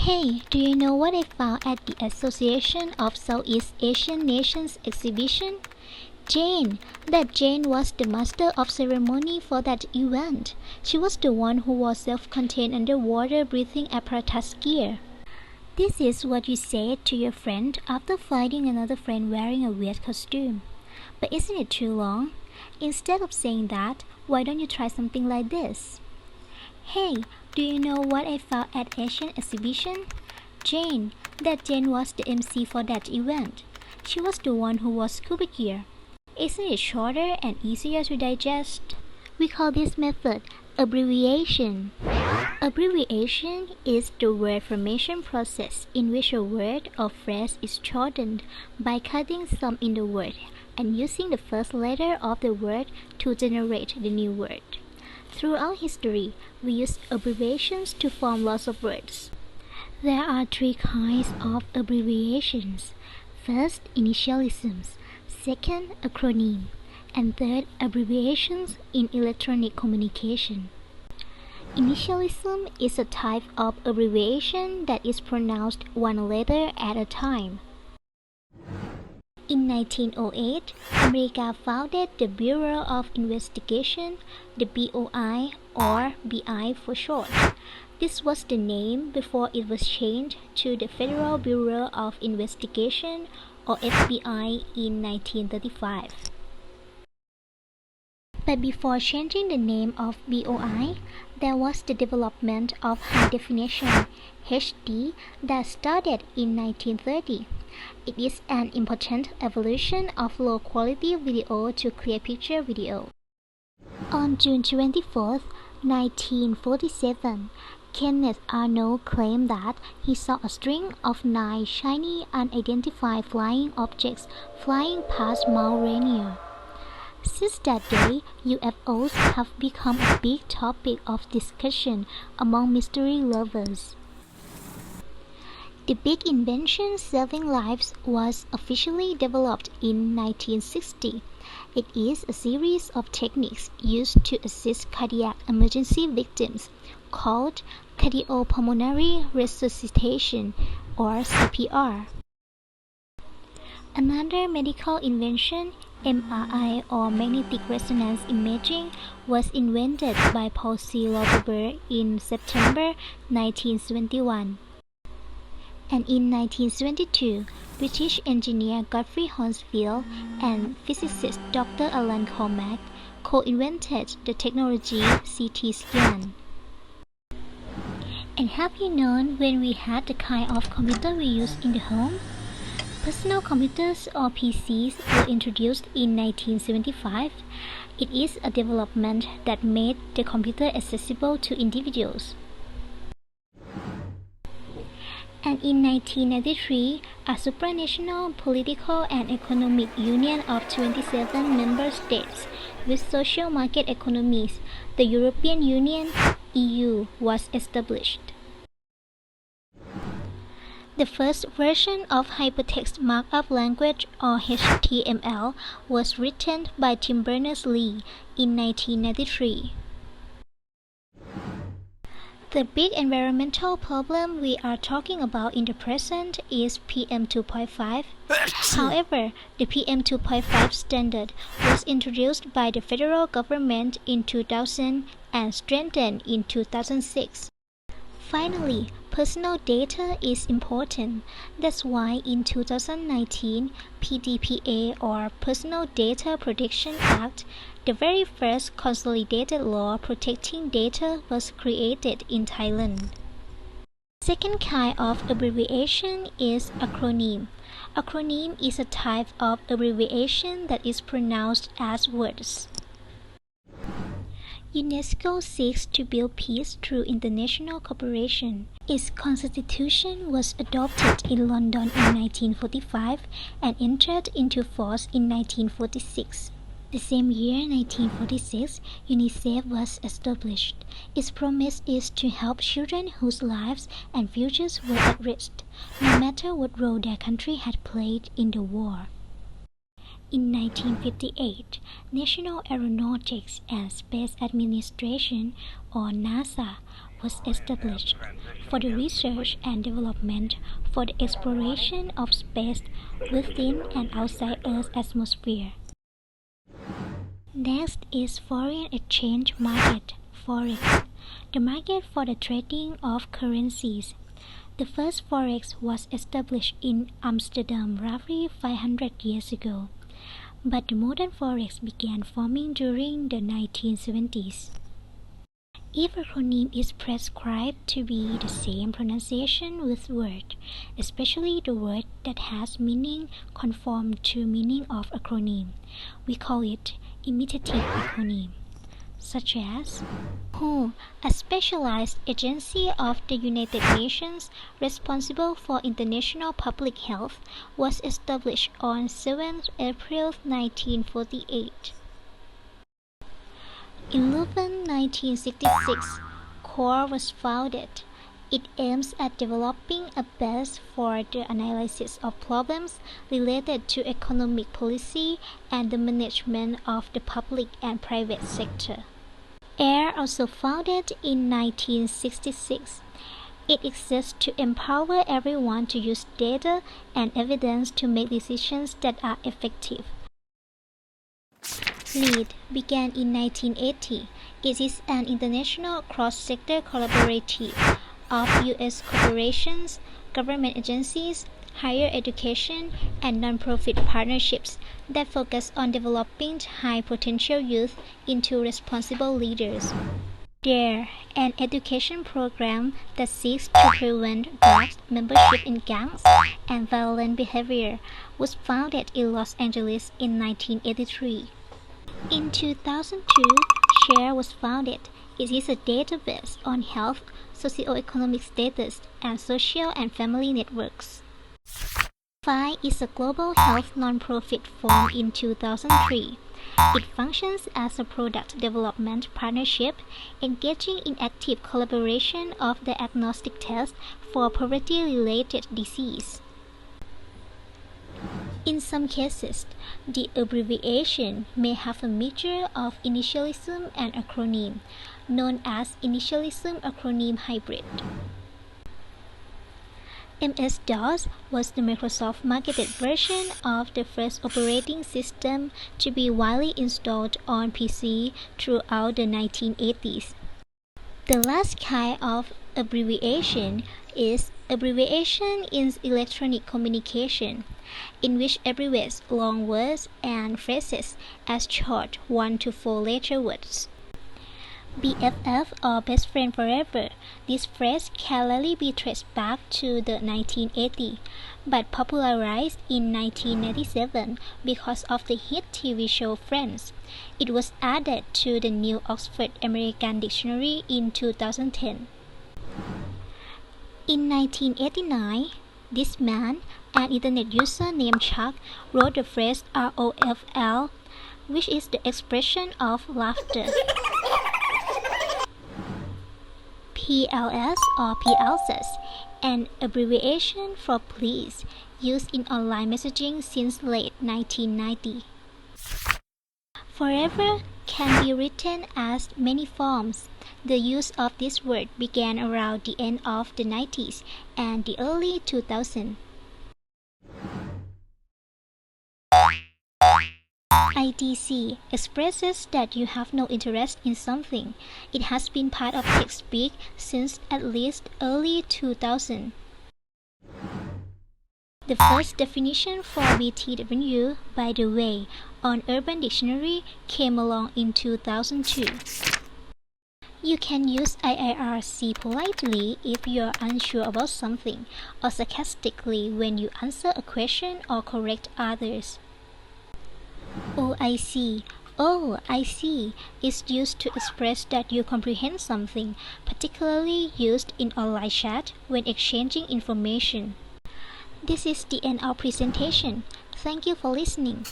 Hey, do you know what I found at the Association of Southeast Asian Nations exhibition? Jane. That Jane was the master of ceremony for that event. She was the one who wore self-contained underwater breathing apparatus gear. This is what you say to your friend after finding another friend wearing a weird costume. But isn't it too long? Instead of saying that, why don't you try something like this? Hey, do you know what I found at Asian exhibition? Jane. That Jane was the MC for that event. She was the one who wore scuba gear. Isn't it shorter and easier to digest? We call this method abbreviation. Abbreviation is the word formation process in which a word or phrase is shortened by cutting some in the word and using the first letter of the word to generate the new word. Throughout history, we use abbreviations to form lots of words. There are three kinds of abbreviations. First, initialisms. Second, acronym. And third, abbreviations in electronic communication. Initialism is a type of abbreviation that is pronounced one letter at a time. In 1908, America founded the Bureau of Investigation, the BOI, or BI for short. This was the name before it was changed to the Federal Bureau of Investigation, or FBI, in 1935. But before changing the name of BOI, there was the development of high definition HD that started in 1930. It is an important evolution of low-quality video to clear picture video. On June 24, 1947, Kenneth Arnold claimed that he saw a string of 9 shiny, unidentified flying objects flying past Mount Rainier. Since that day, UFOs have become a big topic of discussion among mystery lovers. The big invention saving lives was officially developed in 1960. It is a series of techniques used to assist cardiac emergency victims called cardiopulmonary resuscitation, or CPR. Another medical invention, MRI or magnetic resonance imaging, was invented by Paul C. Lauterbur in September 1971. And in 1972, British engineer Godfrey Hounsfield and physicist Dr. Alan Cormack co-invented the technology CT scan. And have you known when we had the kind of computer we use in the home? Personal computers or PCs were introduced in 1975. It is a development that made the computer accessible to individuals. And in 1993, a supranational political and economic union of 27 member states with social market economies, the European Union (EU), was established. The first version of Hypertext Markup Language, or HTML, was written by Tim Berners-Lee in 1993. The big environmental problem we are talking about in the present is PM 2.5. However, the PM 2.5 standard was introduced by the federal government in 2000 and strengthened in 2006. Finally, personal data is important. That's why in 2019, PDPA, or Personal Data Protection Act, the very first consolidated law protecting data, was created in Thailand. Second kind of abbreviation is acronym. Acronym is a type of abbreviation that is pronounced as words. UNESCO seeks to build peace through international cooperation. Its constitution was adopted in London in 1945 and entered into force in 1946. The same year, 1946, UNICEF was established. Its promise is to help children whose lives and futures were at risk, no matter what role their country had played in the war. In 1958, National Aeronautics and Space Administration, or NASA, was established for the research and development for the exploration of space within and outside Earth's atmosphere. Next is foreign exchange market, Forex, the market for the trading of currencies. The first Forex was established in Amsterdam roughly 500 years ago, but the modern Forex began forming during the 1970s. If acronym is prescribed to be the same pronunciation with word, especially the word that has meaning conform to meaning of acronym, we call it imitative acronym, such as WHO, a specialized agency of the United Nations responsible for international public health, was established on 7th April 1948. In 1966, CORE was founded. It aims at developing a base for the analysis of problems related to economic policy and the management of the public and private sector. AIR, also founded in 1966. It exists to empower everyone to use data and evidence to make decisions that are effective. LEAD began in 1980. It is an international cross-sector collaborative of U.S. corporations, government agencies, higher education, and non-profit partnerships that focus on developing high-potential youth into responsible leaders. DARE, an education program that seeks to prevent drugs, membership in gangs, and violent behavior, was founded in Los Angeles in 1983. In 2002, SHARE was founded. It is a database on health, socioeconomic status, and social and family networks. FI is a global health nonprofit formed in 2003. It functions as a product development partnership, engaging in active collaboration of the diagnostic test for poverty-related disease. In some cases, the abbreviation may have a mixture of initialism and acronym, known as initialism acronym hybrid. MS-DOS was the Microsoft marketed version of the first operating system to be widely installed on PC throughout the 1980s. The last kind of abbreviation is abbreviation in electronic communication, in which abbreviates long words and phrases as short 1 to 4 letter words. BFF, or Best Friend Forever. This phrase can rarely be traced back to the 1980s, but popularized in 1997 because of the hit TV show Friends. It was added to the New Oxford American Dictionary in 2010. In 1989, this man, an internet user named Chuck, wrote the phrase ROFL, which is the expression of laughter. PLS, or PLSS, an abbreviation for please, used in online messaging since late 1990. Forever can be written as many forms. The use of this word began around the end of the 90s and the early 2000s. ITC expresses that you have no interest in something. It has been part of text-speak since at least early 2000. The first definition for BTW, by the way, on Urban Dictionary came along in 2002. You can use IIRC politely if you are unsure about something, or sarcastically when you answer a question or correct others. OIC, oh, I see, is used to express that you comprehend something, particularly used in online chat when exchanging information. This is the end of our presentation. Thank you for listening.